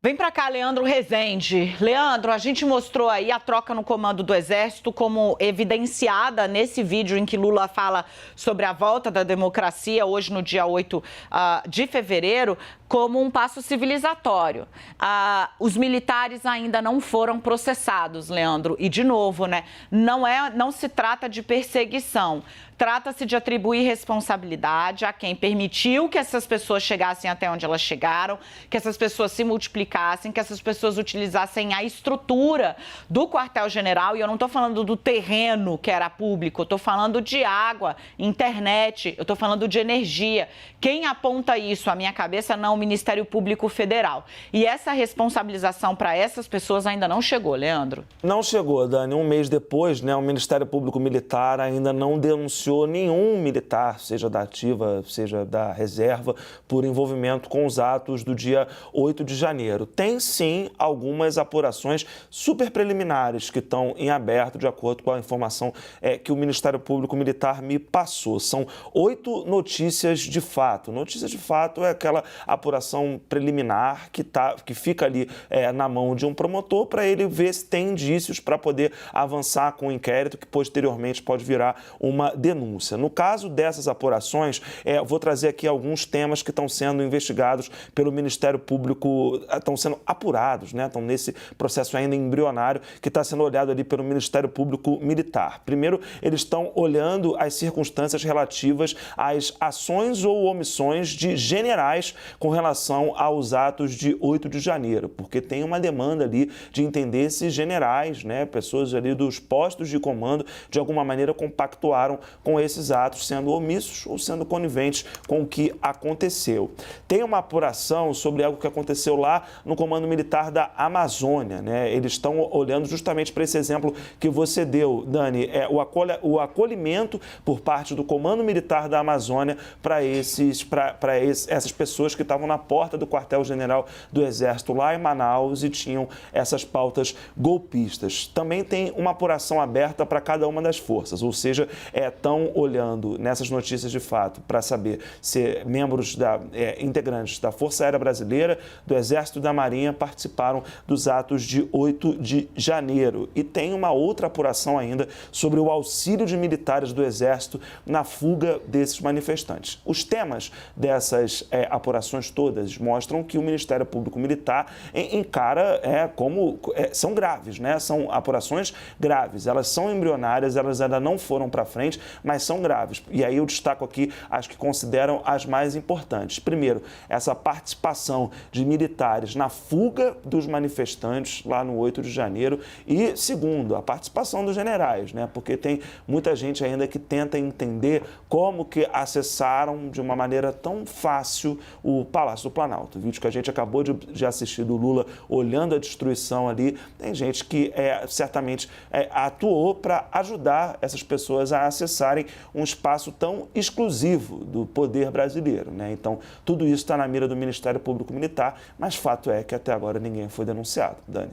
Vem para cá, Leandro Rezende. Leandro, a gente mostrou aí a troca no comando do Exército como evidenciada nesse vídeo em que Lula fala sobre a volta da democracia, hoje no dia 8 de fevereiro, como um passo civilizatório. Os militares ainda não foram processados, Leandro. E, de novo, né, não se trata de perseguição. Trata-se de atribuir responsabilidade a quem permitiu que essas pessoas chegassem até onde elas chegaram, que essas pessoas se multiplicassem, que essas pessoas utilizassem a estrutura do quartel-general. E eu não estou falando do terreno que era público, eu estou falando de água, internet, eu estou falando de energia. Quem aponta isso à minha cabeça não o Ministério Público Federal. E essa responsabilização para essas pessoas ainda não chegou, Leandro. Não chegou, Dani. Um mês depois, né, o Ministério Público Militar ainda não denunciou nenhum militar, seja da ativa, seja da reserva, por envolvimento com os atos do dia 8 de janeiro. Tem, sim, algumas apurações super preliminares que estão em aberto, de acordo com a informação que o Ministério Público Militar me passou. São 8 notícias de fato. Notícias de fato é aquela apuração preliminar que fica ali na mão de um promotor para ele ver se tem indícios para poder avançar com o inquérito que posteriormente pode virar uma denúncia. No caso dessas apurações, vou trazer aqui alguns temas que estão sendo investigados pelo Ministério Público, estão sendo apurados, né? Estão nesse processo ainda embrionário que está sendo olhado ali pelo Ministério Público Militar. Primeiro, eles estão olhando as circunstâncias relativas às ações ou omissões de generais com relação aos atos de 8 de janeiro, porque tem uma demanda ali de entender se generais, né, pessoas ali dos postos de comando, de alguma maneira compactuaram com esses atos, sendo omissos ou sendo coniventes com o que aconteceu. Tem uma apuração sobre algo que aconteceu lá no Comando Militar da Amazônia, né? Eles estão olhando justamente para esse exemplo que você deu, Dani, o acolhimento por parte do Comando Militar da Amazônia para essas pessoas que estavam na porta do quartel-general do Exército lá em Manaus e tinham essas pautas golpistas. Também tem uma apuração aberta para cada uma das forças, ou seja, estão olhando nessas notícias de fato para saber se membros integrantes da Força Aérea Brasileira, do Exército e da Marinha participaram dos atos de 8 de janeiro. E tem uma outra apuração ainda sobre o auxílio de militares do Exército na fuga desses manifestantes. Os temas dessas apurações todas mostram que o Ministério Público Militar encara são graves, né? São apurações graves, elas são embrionárias, elas ainda não foram para frente, mas são graves. E aí eu destaco aqui as que consideram as mais importantes. Primeiro, essa participação de militares na fuga dos manifestantes lá no 8 de janeiro. E, segundo, a participação dos generais, né? Porque tem muita gente ainda que tenta entender como que acessaram de uma maneira tão fácil o Palácio do Planalto. O vídeo que a gente acabou de assistir do Lula olhando a destruição ali, tem gente que certamente atuou para ajudar essas pessoas a acessarem um espaço tão exclusivo do poder brasileiro, né? Então, tudo isso está na mira do Ministério Público Militar, mas fato é que até agora ninguém foi denunciado, Dani.